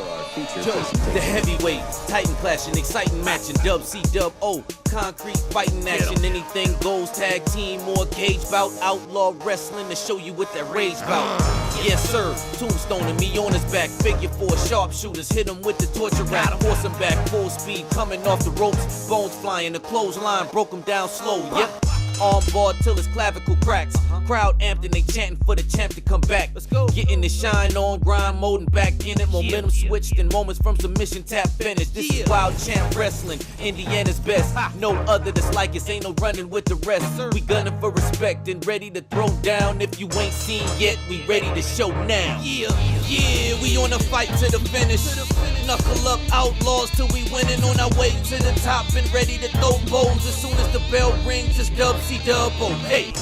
our feature Yo, presentation. the heavyweight, Titan clashing, exciting matching, WCWO, concrete fighting action, anything goes, tag team or cage bout, outlaw wrestling to show you what that rage bout. Yes sir, tombstoning me on his back, figure four sharpshooters, hit him with the torture rack, force him back, full speed, coming off the ropes, bones flying, the clothesline broke him down slow, yep. On board till his clavicle cracks. Crowd amped and they chanting for the champ to come back. Let's go. Getting the shine on, grind mode and back in it. Momentum switched in moments from submission tap finish. This is wild champ wrestling, Indiana's best. No other that's like us, ain't no running with the rest. We gunning for respect and ready to throw down. If you ain't seen yet, we ready to show now. Yeah, we on a fight to the finish. Knuckle up outlaws till we winning on our way to the top and ready to throw bows as soon as the bell rings. It's WCWO. Hey.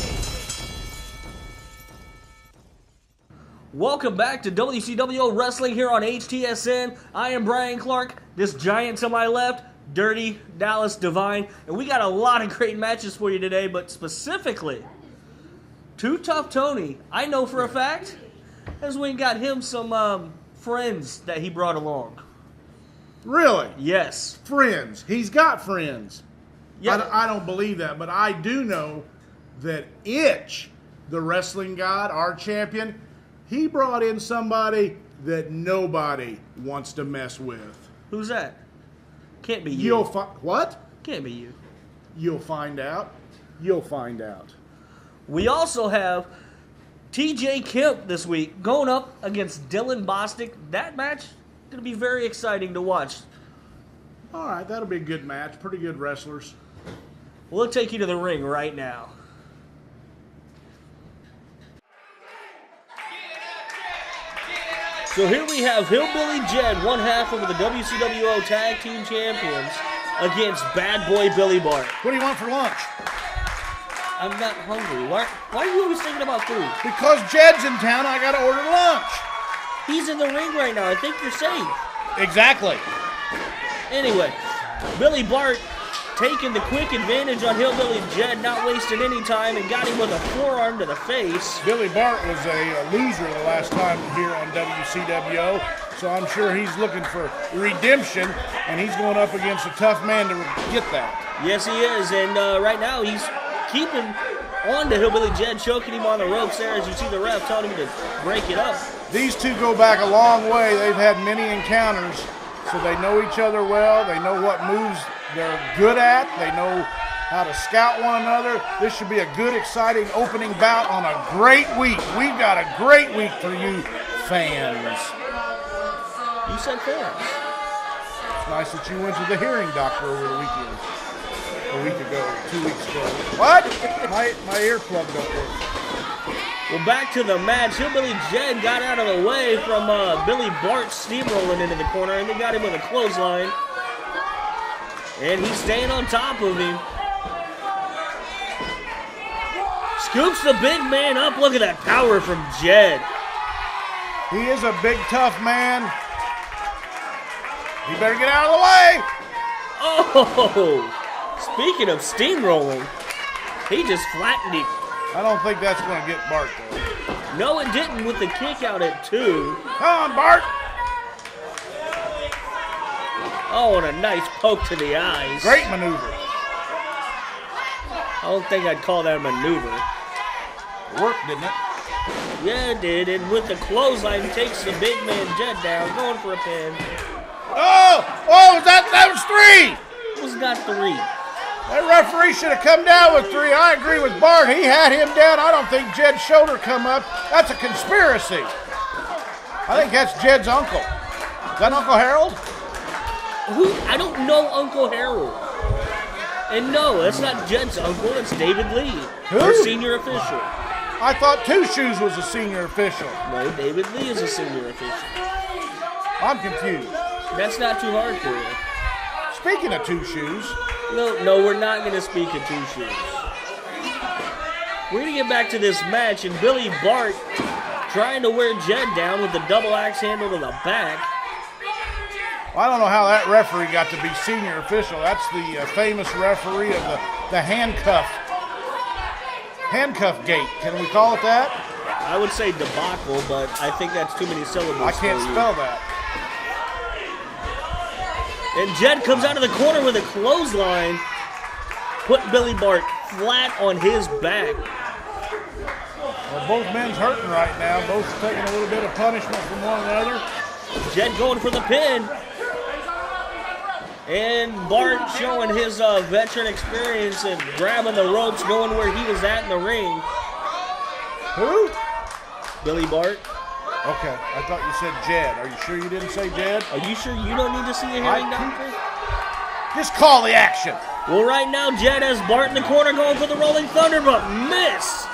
Welcome back to WCWO Wrestling here on HTSN. I am Brian Clark. This giant to my left, Dirty Dallas Divine. And we got a lot of great matches for you today, but specifically, Too Tough Tony, I know for a fact, as we got him some friends that he brought along. Really? Yes. Friends. He's got friends. Yeah. I don't believe that, but I do know that Itch, the wrestling god, our champion, he brought in somebody that nobody wants to mess with. Who's that? Can't be you. What? Can't be you. You'll find out. You'll find out. We also have TJ Kemp this week going up against Dylan Bostic. That match is going to be very exciting to watch. All right, that'll be a good match. Pretty good wrestlers. We'll take you to the ring right now. So here we have Hillbilly Jed, one half of the WCWO Tag Team Champions, against Bad Boy Billy Bart. What do you want for lunch? I'm not hungry. Why are you always thinking about food? Because Jed's in town, I gotta order lunch. He's in the ring right now. I think you're safe. Exactly. Anyway, Billy Bart taking the quick advantage on Hillbilly Jed, not wasting any time, and got him with a forearm to the face. Billy Bart was a loser the last time here on WCWO, so I'm sure he's looking for redemption, and he's going up against a tough man to get that. Yes, he is, and right now he's keeping on to Hillbilly Jed, choking him on the ropes there as you see the ref telling him to break it up. These two go back a long way. They've had many encounters, so they know each other well. They know what moves they're good at. They know how to scout one another. This should be a good, exciting opening bout on a great week. We've got a great week for you fans. You said fans. It's nice that you went to the hearing doctor over the weekend. A week ago, 2 weeks ago. What? My earplug don't work. Well, back to the match. Hillbilly Jed got out of the way from Billy Bart steamrolling into the corner, and they got him with a clothesline. And he's staying on top of him. Scoops the big man up. Look at that power from Jed. He is a big, tough man. He better get out of the way. Oh! Speaking of steamrolling, he just flattened him. I don't think that's going to get Bart, though. No, it didn't with the kick out at 2. Come on, Bart. Oh, and a nice poke to the eyes. Great maneuver. I don't think I'd call that a maneuver. It worked, didn't it? Yeah, it did. And with the clothesline, takes the big man Jed down, going for a pin. Oh, that was 3. It was not 3. That referee should have come down with 3. I agree with Bart. He had him down. I don't think Jed's shoulder come up. That's a conspiracy. I think that's Jed's uncle. Is that Uncle Harold? Who? I don't know Uncle Harold. And no, that's not Jed's uncle. It's David Lee, our senior official. I thought Two Shoes was a senior official. No, David Lee is a senior official. I'm confused. That's not too hard for you. Speaking of Two Shoes. No, we're not going to speak of Two Shoes. We're going to get back to this match, and Billy Bart trying to wear Jed down with the double axe handle to the back. I don't know how that referee got to be senior official. That's the famous referee of the handcuff gate. Can we call it that? I would say debacle, but I think that's too many syllables. I can't spell that. And Jed comes out of the corner with a clothesline, putting Billy Bart flat on his back. Well, both men's hurting right now. Both taking a little bit of punishment from one another. Jed going for the pin. And Bart showing his veteran experience and grabbing the ropes, going where he was at in the ring. Who? Billy Bart. Okay, I thought you said Jed. Are you sure you didn't say Jed? Are you sure you don't need to see a hearing doctor? Just call the action. Well, right now, Jed has Bart in the corner going for the Rolling Thunder, but missed.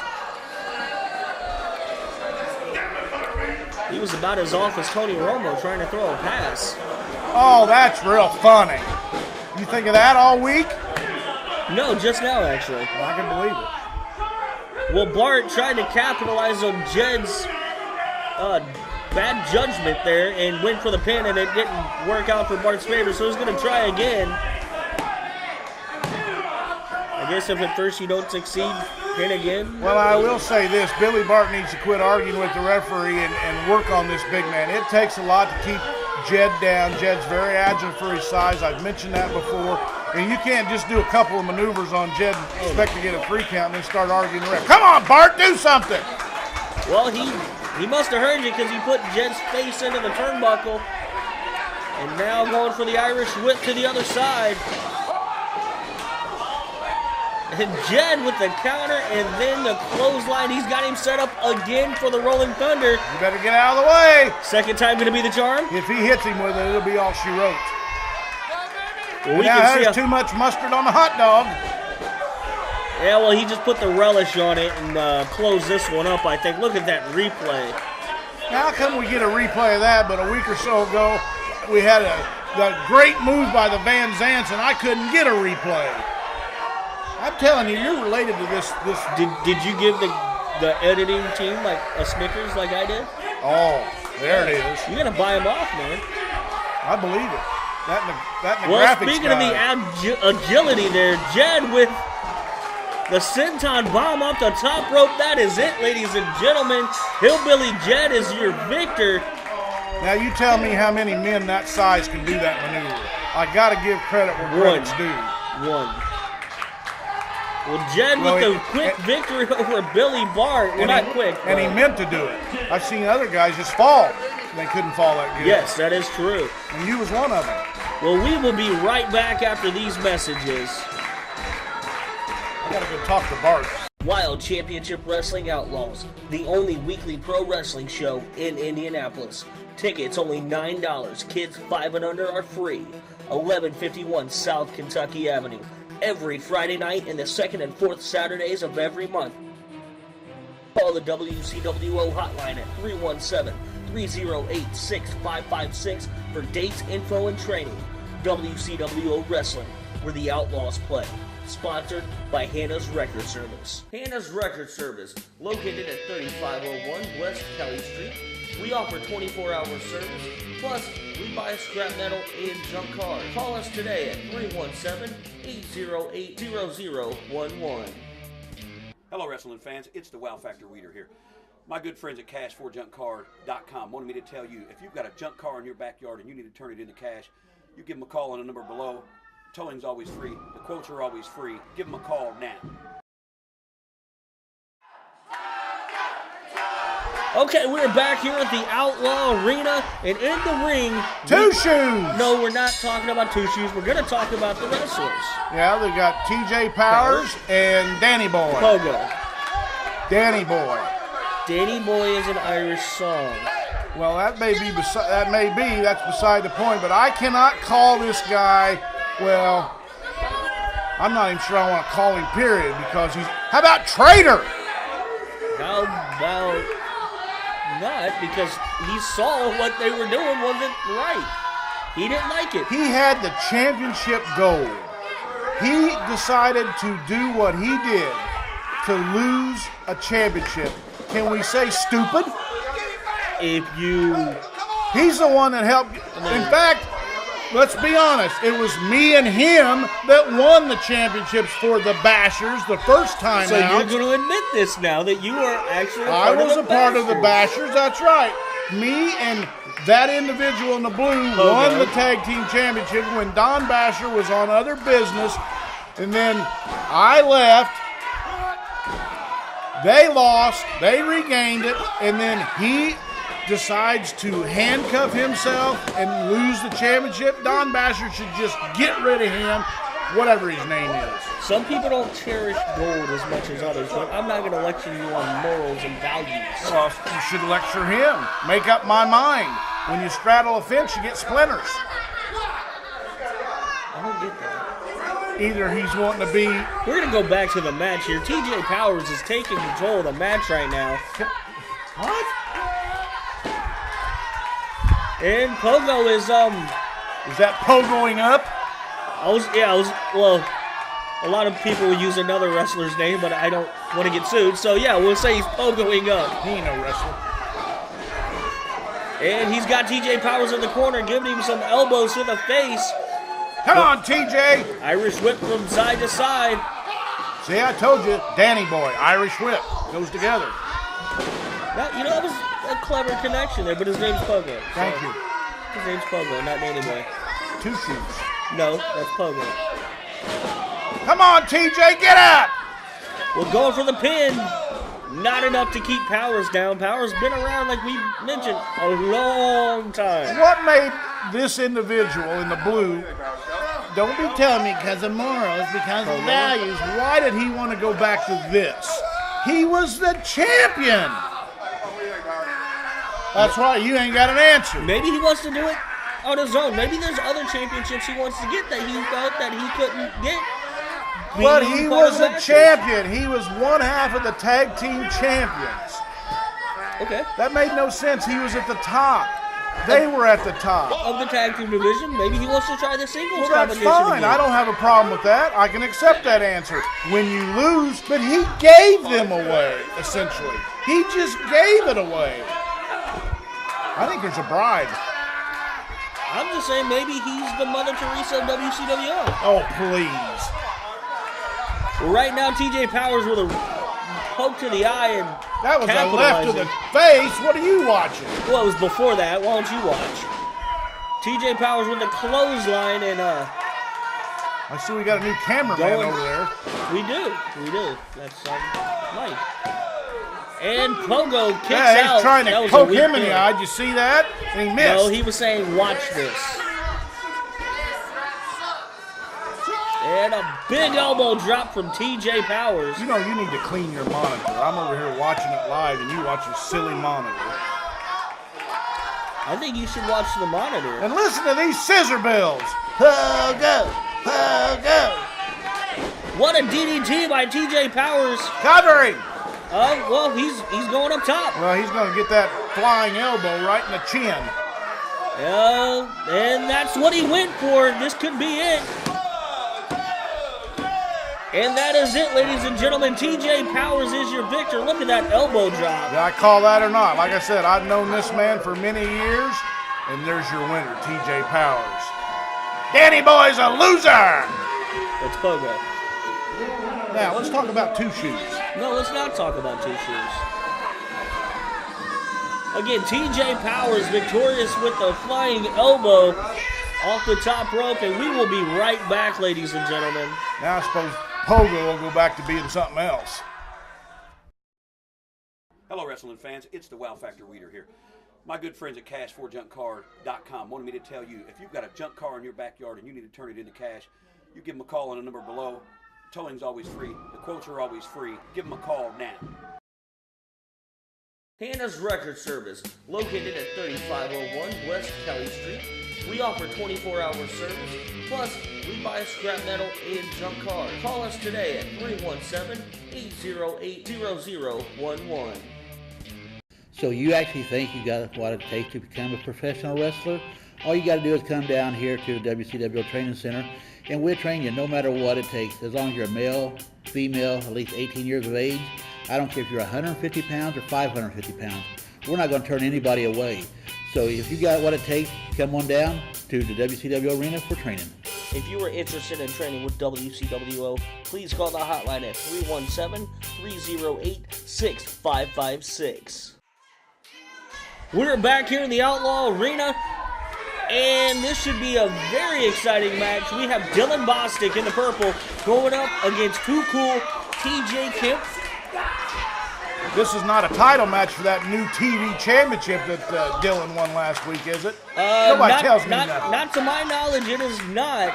He was about as off as Tony Romo trying to throw a pass. Oh, that's real funny. You think of that all week? No, just now, actually. I can believe it. Well, Bart tried to capitalize on Jed's bad judgment there and went for the pin, and it didn't work out for Bart's favor, so he's going to try again. I guess if at first you don't succeed, pin again. Well, I will say this. Billy Bart needs to quit arguing with the referee and work on this big man. It takes a lot to keep Jed down. Jed's very agile for his size. I've mentioned that before. And you can't just do a couple of maneuvers on Jed and expect to get a 3 count and then start arguing the ref. Come on, Bart, do something. Well, he must have heard you because he put Jed's face into the turnbuckle. And now going for the Irish whip to the other side. And Jed with the counter and then the clothesline. He's got him set up again for the Rolling Thunder. You better get out of the way. Second time going to be the charm. If he hits him with it, it'll be all she wrote. Well, now there's too much mustard on the hot dog. Yeah, well, he just put the relish on it and closed this one up, I think. Look at that replay. Now, how come we get a replay of that, but a week or so ago, we had the great move by the Van Zants, and I couldn't get a replay. I'm telling you, you're related to this. Did you give the editing team like a Snickers like I did? Oh, there it is. You're going to buy them off, man. I believe it. That and the well, graphics speaking guy. of the agility there, Jed with the senton bomb off the top rope. That is it, ladies and gentlemen. Hillbilly Jed is your victor. Now you tell me how many men that size can do that maneuver. I got to give credit where credit's due. One. Well, Jed with the quick victory over Billy Bart. Well, not quick. And he meant to do it. I've seen other guys just fall. They couldn't fall that good. Yes, that is true. And you was one of them. Well, we will be right back after these messages. I got to go talk to Bart. Wild Championship Wrestling Outlaws, the only weekly pro wrestling show in Indianapolis. Tickets only $9. Kids 5 and under are free. 1151 South Kentucky Avenue. Every Friday night and the second and fourth Saturdays of every month. Call the WCWO hotline at 317-308-6556 for dates, info, and training. WCWO Wrestling, where the Outlaws play. Sponsored by Hannah's Record Service. Hannah's Record Service, located at 3501 West Kelly Street. We offer 24-hour service, plus we buy scrap metal and junk cars. Call us today at 317-808-0011. Hello, wrestling fans. It's the Wow Factor Weeder here. My good friends at cash4junkcar.com wanted me to tell you, if you've got a junk car in your backyard and you need to turn it into cash, you give them a call on the number below. Towing's always free. The quotes are always free. Give them a call now. Okay, we're back here at the Outlaw Arena, and in the ring... Two Shoes! No, we're not talking about Two Shoes. We're going to talk about the wrestlers. Yeah, they've got TJ Powers and Danny Boy. Pogo. Danny Boy. Danny Boy is an Irish song. Well, that's beside the point, but I cannot call this guy, well, I'm not even sure I want to call him period, because he's, how about traitor? How about not, because he saw what they were doing wasn't right. He didn't like it. He had the championship goal. He decided to do what he did to lose a championship. Can we say stupid? He's the one that helped. In fact, let's be honest, it was me and him that won the championships for the Bashers the first time so out. You're going to admit this now, that you were actually I was a part of the Bashers, that's right. Me and that individual in the blue won the tag team championship when Don Basher was on other business. And then I left. They lost. They regained it. And then he decides to handcuff himself and lose the championship. Don Basher should just get rid of him, whatever his name is. Some people don't cherish gold as much as others, but I'm not going to lecture you on morals and values. Well, you should lecture him. Make up my mind. When you straddle a fence, you get splinters. I don't get that. Either he's wanting to be... We're going to go back to the match here. TJ Powers is taking control of the match right now. What? And Pogo is, Is that pogoing up? well, a lot of people will use another wrestler's name, but I don't want to get sued. So, yeah, we'll say he's pogoing up. He ain't no wrestler. And he's got TJ Powers in the corner, giving him some elbows to the face. Come on, TJ. Irish whip from side to side. See, I told you, Danny boy, Irish whip, goes together. That was a clever connection there, but his name's Pogo. Thank you. His name's Pogo, not Danny Boy. Two shoes. No, that's Pogo. Come on, TJ, get up! We're going for the pin. Not enough to keep Powers down. Powers been around, like we mentioned, a long time. What made this individual in the blue, don't be telling me because of morals, because of values, why did he want to go back to this? He was the champion. That's right, you ain't got an answer. Maybe he wants to do it on his own. Maybe there's other championships he wants to get that he felt that he couldn't get. But he was a champion. He was one half of the tag team champions. Okay. That made no sense. He was at the top. They were at the top. Of the tag team division. Maybe he wants to try the singles competition. Well, that's fine. Again. I don't have a problem with that. I can accept that answer. When you lose, but he gave them away, essentially. He just gave it away. I think there's a bride. I'm just saying maybe he's the Mother Teresa of WCWO. Oh, please. Right now, TJ Powers with a poke to the eye and that was a left to the face. What are you watching? Well, it was before that. Why don't you watch? TJ Powers with the clothesline and I see we got a new cameraman over there. We do. That's Mike. And Pogo kicks yeah, he's trying to poke him in the eye. Did you see that? And he missed. No, he was saying, watch this. And a big elbow drop from TJ Powers. You know, you need to clean your monitor. I'm over here watching it live, and you watch your silly monitor. I think you should watch the monitor. And listen to these scissor bills. Pogo, Pogo. What a DDT by TJ Powers. Covering. Well, he's going up top. Well, he's going to get that flying elbow right in the chin. And that's what he went for. This could be it. And that is it, ladies and gentlemen. TJ Powers is your victor. Look at that elbow drop. Yeah, I call that or not. Like I said, I've known this man for many years, and there's your winner, TJ Powers. Danny Boy's a loser. It's Pogo. Now, let's talk about Two Shoes. No, let's not talk about Two Shoes. Again, TJ Powers victorious with the flying elbow off the top rope, and we will be right back, ladies and gentlemen. Now I suppose Pogo will go back to being something else. Hello, wrestling fans. It's the Wow Factor Weeder here. My good friends at cash4junkcar.com wanted me to tell you, if you've got a junk car in your backyard and you need to turn it into cash, you give them a call on the number below. Towing's always free. The quotes are always free. Give them a call now. Hannah's Record Service, located at 3501 West Kelly Street. We offer 24-hour service, plus we buy scrap metal and junk cars. Call us today at 317-808-0011. So you actually think you got what it takes to become a professional wrestler? All you got to do is come down here to the WCWO Training Center, and we'll train you no matter what it takes. As long as you're a male, female, at least 18 years of age. I don't care if you're 150 pounds or 550 pounds. We're not going to turn anybody away. So if you got what it takes, come on down to the WCWO Arena for training. If you are interested in training with WCWO, please call the hotline at 317-308-6556. We're back here in the Outlaw Arena, and this should be a very exciting match. We have Dylan Bostic in the purple going up against Too Cool TJ Kemp. This is not a title match for that new TV championship that Dylan won last week, is it? Nobody tells me that. Not to my knowledge, it is not.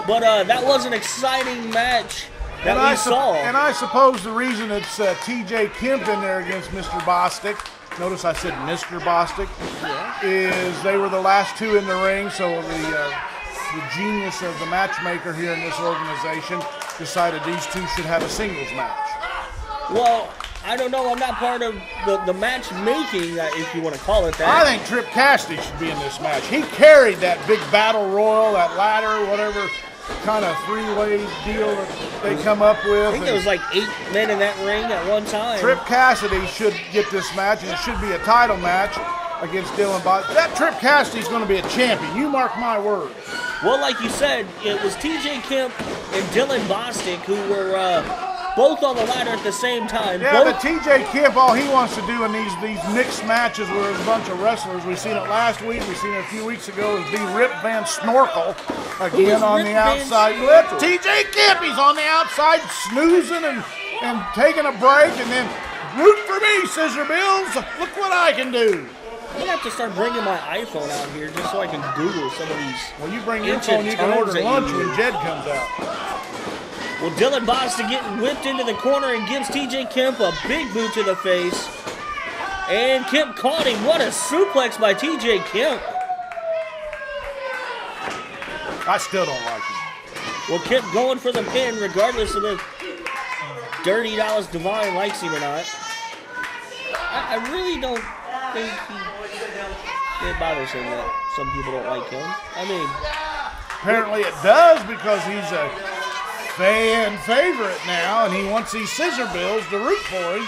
But that was an exciting match that we saw. And I suppose the reason it's TJ Kemp in there against Mr. Bostic, notice I said Mr. Bostic, is they were the last two in the ring, so the genius of the matchmaker here in this organization decided these two should have a singles match. Well, I don't know. I'm not part of the matchmaking, if you want to call it that. I think Trip Cassidy should be in this match. He carried that big battle royal, that ladder, whatever kind of three-way deal that they come up with. I think there was like 8 men in that ring at one time. Trip Cassidy should get this match, and it should be a title match against Dylan Bostic. That Trip Cassidy's going to be a champion. You mark my words. Well, like you said, it was TJ Kemp and Dylan Bostic who were both on the ladder at the same time. Yeah, but TJ Kemp, all he wants to do in these mixed matches where there's a bunch of wrestlers, we've seen it last week, we've seen it a few weeks ago, is be Rip Van Snorkel again on the outside. TJ Kemp, he's on the outside snoozing and taking a break, and then root for me, Scissor Bills. Look what I can do. I'm going to have to start bringing my iPhone out here just so I can Google some of these. Well, you bring your phone, you can order lunch when Jed comes out. Well, Dylan Bostic getting whipped into the corner and gives TJ Kemp a big boot to the face. And Kemp caught him. What a suplex by TJ Kemp. I still don't like him. Well, Kemp going for the pin regardless of if Dirty Dallas Divine likes him or not. I really don't think it bothers him that some people don't like him. I mean, apparently it does because he's a fan favorite now, and he wants these Scissor Bills to root for him.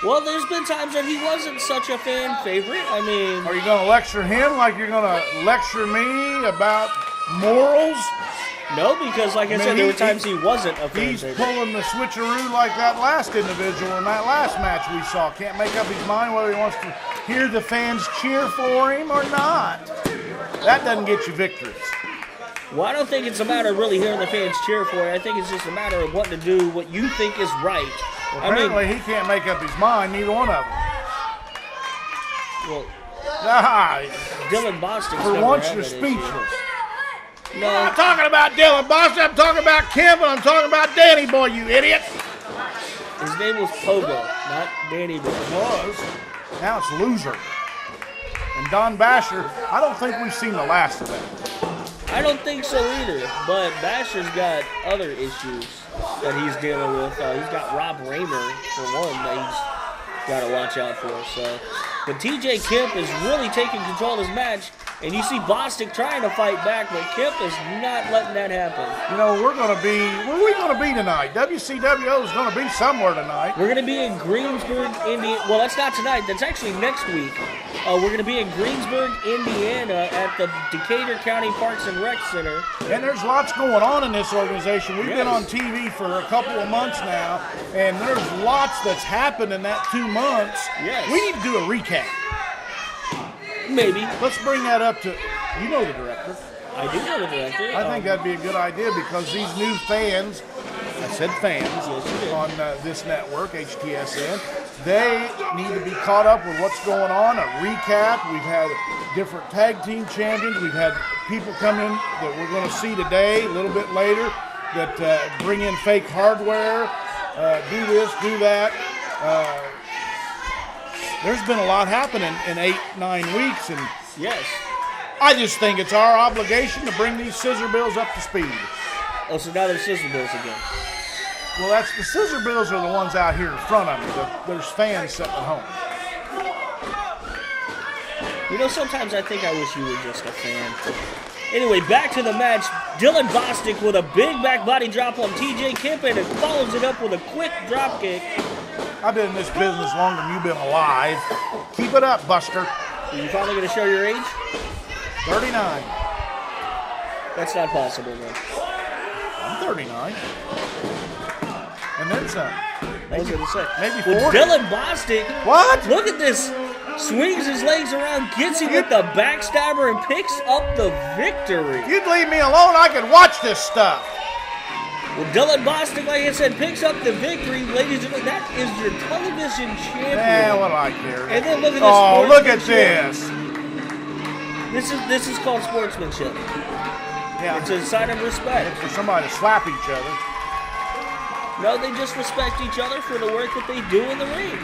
Well, there's been times that he wasn't such a fan favorite. I mean, are you going to lecture him like you're going to lecture me about morals? No, because like I said, there were times he wasn't a fan He's favorite. pulling the switcheroo like that last individual in that last match we saw. Can't make up his mind whether he wants to hear the fans cheer for him or not. That doesn't get you victories. Well, I don't think it's a matter of really hearing the fans cheer for it. I think it's just a matter of wanting to do what you think is right. Well, apparently, he can't make up his mind, neither one of them. Well, Dylan Bostic. For once, you're speechless. No. I'm not talking about Dylan Bostic. I'm talking about Kemp, and I'm talking about Danny Boy, you idiot. His name was Pogo, not Danny Boy. It was. Now it's Loser. And Don Basher, I don't think we've seen the last of that. I don't think so either, but Basher's got other issues that he's dealing with. He's got Rob Raymer, for one, that he's got to watch out for. So, but TJ Kemp is really taking control of this match, and you see Bostic trying to fight back, but Kemp is not letting that happen. You know, where are we going to be tonight? WCWO is going to be somewhere tonight. We're going to be in Greensburg, Indiana. Well, that's not tonight. That's actually next week. We're going to be in Greensburg, Indiana at the Decatur County Parks and Rec Center. And there's lots going on in this organization. We've been on TV for a couple of months now, and there's lots that's happened in that 2 months. Yes. We need to do a recap. Maybe. Let's bring that up to, you know the director. I do know the director. I think that'd be a good idea because these new fans, I said fans, on this network, HTSN, they need to be caught up with what's going on, a recap. We've had different tag team champions. We've had people come in that we're going to see today, a little bit later, that bring in fake hardware, do this, do that. There's been a lot happening in 8-9 weeks, and yes, I just think it's our obligation to bring these Scissor Bills up to speed. Oh, so now they're Scissor Bills again. Well, that's the Scissor Bills are the ones out here in front of me. There's fans sitting at home. You know, sometimes I think I wish you were just a fan. Anyway, back to the match. Dylan Bostic with a big back body drop on TJ Kemp, and it follows it up with a quick drop kick. I've been in this business longer than you've been alive. Keep it up, Buster. Are you finally going to show your age? 39. That's not possible, man. I'm 39. And then some. I was going to say. Maybe Well, 40. Dylan Bostic. What? Look at this. swings his legs around, gets him with the backstabber, and picks up the victory. If you'd leave me alone, I could watch this stuff. Well, Dylan Bostic, like I said, picks up the victory. Ladies and gentlemen, that is your television champion. Yeah, what I care. And then look at this. Oh, look at this. This is called sportsmanship. Yeah. It's a sign of respect. For somebody to slap each other. No, they just respect each other for the work that they do in the ring.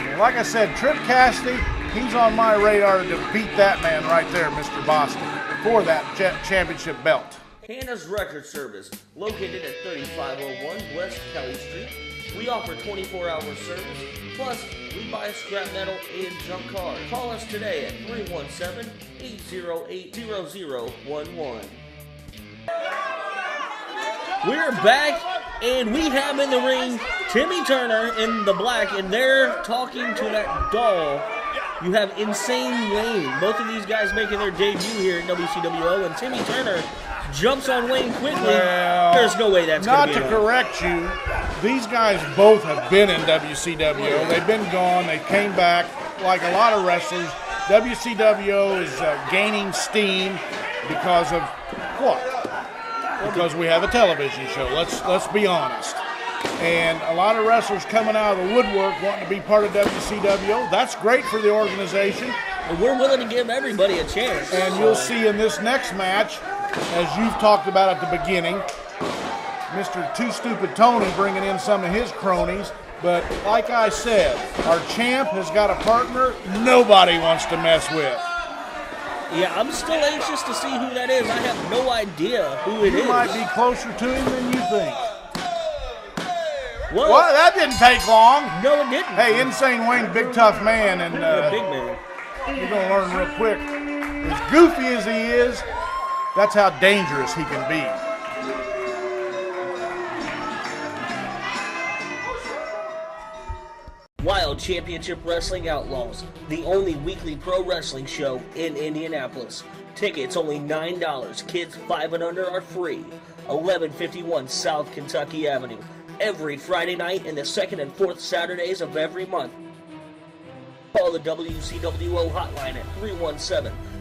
Well, like I said, Trip Cassidy, he's on my radar to beat that man right there, Mr. Bostic, for that championship belt. Hannah's Record Service, located at 3501 West Kelly Street. We offer 24-hour service, plus we buy scrap metal and junk cars. Call us today at 317-808-0011. We're back, and we have in the ring Timmy Turner in the black, and they're talking to that doll. You have Insane Wayne. Both of these guys making their debut here at WCWO, and Timmy Turner jumps on Wayne quickly. Well, there's no way that's going to be Not to correct you, these guys both have been in WCWO. They've been gone. They came back. Like a lot of wrestlers, WCWO is gaining steam because of what? Because we have a television show. Let's be honest. And a lot of wrestlers coming out of the woodwork wanting to be part of WCWO. That's great for the organization. And we're willing to give everybody a chance. And you'll see in this next match, as you've talked about at the beginning, Mr. Too Stupid Tony bringing in some of his cronies. But like I said, our champ has got a partner nobody wants to mess with. Yeah, I'm still anxious to see who that is. I have no idea who it is. You might be closer to him than you think. Well, That didn't take long. No, it didn't. Hey, Insane Wayne, big tough man, and big man. you're going to learn real quick. As goofy as he is, that's how dangerous he can be. Wild Championship Wrestling Outlaws, the only weekly pro wrestling show in Indianapolis. Tickets only $9. Kids 5 and under are free. 1151 South Kentucky Avenue. Every Friday night and the second and fourth Saturdays of every month. Call the WCWO hotline at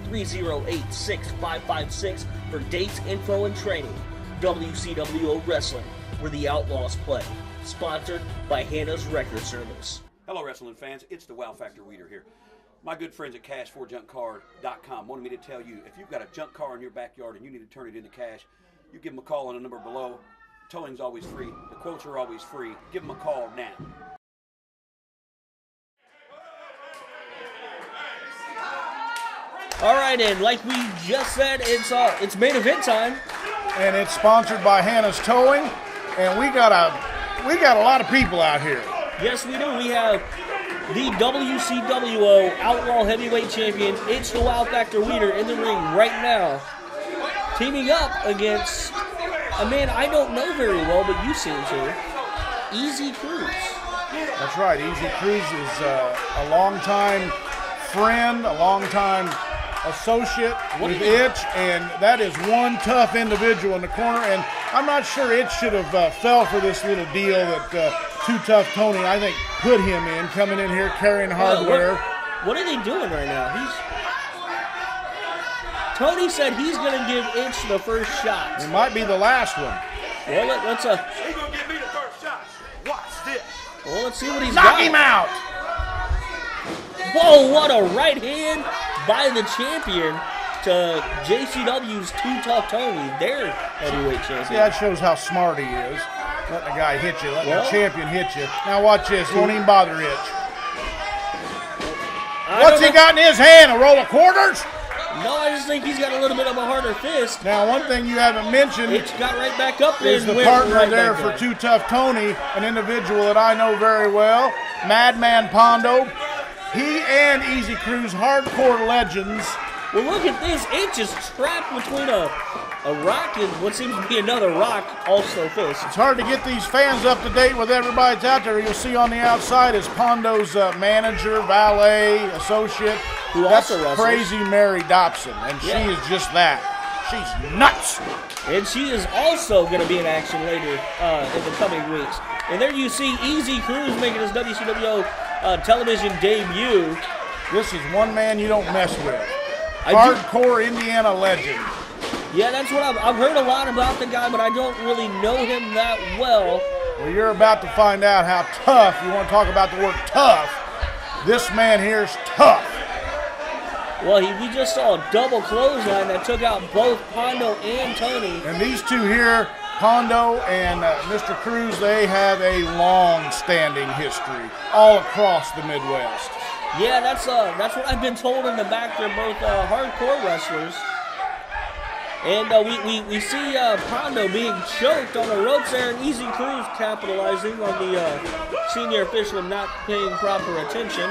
317-308-6556 for dates, info, and training. WCWO Wrestling, where the Outlaws play. Sponsored by Hannah's Record Service. Hello, wrestling fans. It's the Wow Factor Weeder here. My good friends at cash4junkcar.com wanted me to tell you, if you've got a junk car in your backyard and you need to turn it into cash, you give them a call on the number below. Towing's always free. The quotes are always free. Give them a call now. All right, and like we just said, it's main event time. And it's sponsored by Hannah's Towing. And we got a lot of people out here. Yes, we do. We have the WCWO Outlaw Heavyweight Champion. It's the Wow Factor Weeder in the ring right now, teaming up against a man I don't know very well, but you seem to. Easy Cruz. That's right. Easy Cruz is a longtime friend, a longtime associate with Itch, and that is one tough individual in the corner. And I'm not sure Itch should have fell for this little deal that Too Tough Tony, I think, put him in, coming in here carrying hardware. What are they doing right now? Tony said he's going to give Itch the first shot. It might be the last one. Well, let's He's going to give me the first shot. Watch this. Well, let's see what he's Knock got. him out! Whoa, what a right hand by the champion to JCW's Too Tough Tony, their heavyweight champion. See, that shows how smart he is. Letting the guy hit you, letting the champion hit you. Now watch this, won't even bother Itch. What's he got in his hand, a roll of quarters? No, I just think he's got a little bit of a harder fist. Now, one thing you haven't mentioned Itch got right back up is the partner there for Too Tough Tony, an individual that I know very well, Madman Pondo. He and Easy Cruz, hardcore legends. Well, look at this. Itch is trapped between a rock and what seems to be another rock, also fist. It's hard to get these fans up to date with everybody that's out there. You'll see on the outside is Pondo's manager, valet, associate. Who That's also wrestles. Crazy Mary Dobson, and she is just that. She's nuts. And she is also going to be in action later in the coming weeks. And there you see Easy Cruz making his WCWO television debut. This is one man you don't mess with. Hardcore Indiana legend. Yeah, that's what I've heard a lot about the guy, but I don't really know him that well. Well, you're about to find out how tough, you want to talk about the word tough, this man here's tough. Well, we just saw a double clothesline that took out both Pondo and Tony. And these two here, Pondo and Mr. Cruz, they have a long-standing history all across the Midwest. Yeah, that's what I've been told in the back. They're both hardcore wrestlers. And we see Pondo being choked on the ropes there, and Easy Cruz capitalizing on the senior official not paying proper attention.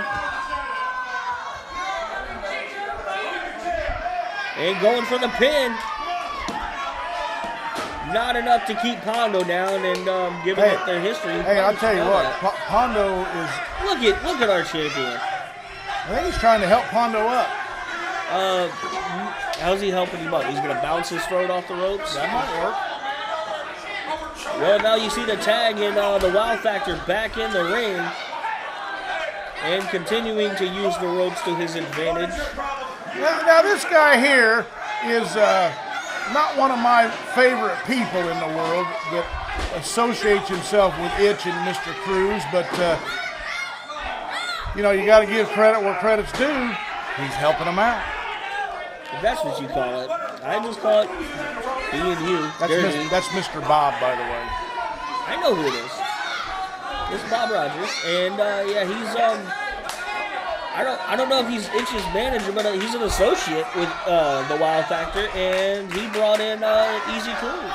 And going for the pin. Not enough to keep Pondo down and giving up their history. Hey, I'll tell you what, Pondo is... Look at our champion. I think he's trying to help Pondo up. How's he helping him up? He's going to bounce his throat off the ropes? That might work. Well, now you see the tag and the Wow Factor back in the ring. And continuing to use the ropes to his advantage. Now this guy here is not one of my favorite people in the world that associates himself with Itch and Mr. Cruz, but you know, you got to give credit where credit's due. He's helping him out. If that's what you call it. I just call it being you. That's Mr. Bob, by the way. I know who it is. It's Bob Rogers, and yeah, he's I don't know if he's Itch's manager, but he's an associate with the Wild Factor, and he brought in Easy Cruz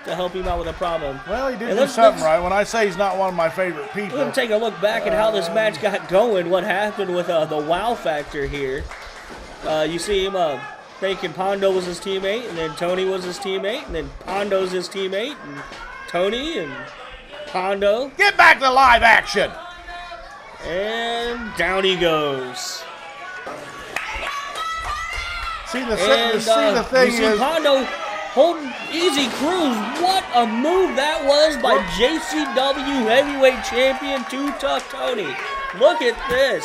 to help him out with a problem. Well, he did do something right. When I say he's not one of my favorite people. We're going to take a look back at how this match got going, what happened with the Wow Factor here. You see him thinking Pondo was his teammate, and then Tony was his teammate, and then Pondo's his teammate, and Tony and Pondo. Get back to live action! And down he goes. See the thing you see is, Pondo holding Easy Cruz. What a move that was by JCW Heavyweight Champion Too Tough Tony. Look at this.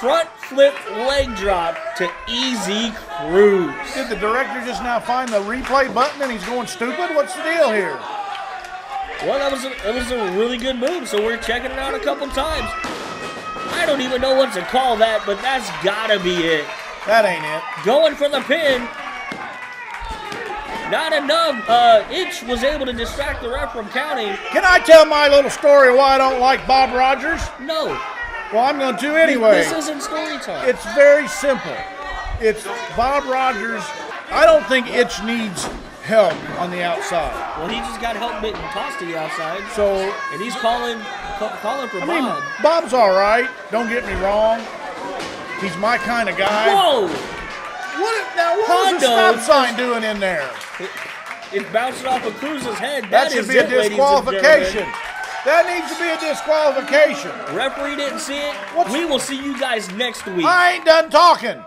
Front flip leg drop to Easy Cruz. Did the director just now find the replay button and he's going stupid? What's the deal here? Well, it was a really good move, so we're checking it out a couple times. I don't even know what to call that, but that's gotta be it. That ain't it. Going for the pin. Not enough. Itch was able to distract the ref from counting. Can I tell my little story why I don't like Bob Rogers? No. Well, I'm going to anyway. This isn't story time. It's very simple. It's Bob Rogers. I don't think Itch needs help on the outside. Well, he just got help getting tossed to the outside. So, and he's calling for Bob. Bob's all right. Don't get me wrong. He's my kind of guy. Whoa! What was the stop sign doing in there? It bounced off of Cruz's head. That should be a disqualification. That needs to be a disqualification. Referee didn't see it. We will see you guys next week. I ain't done talking.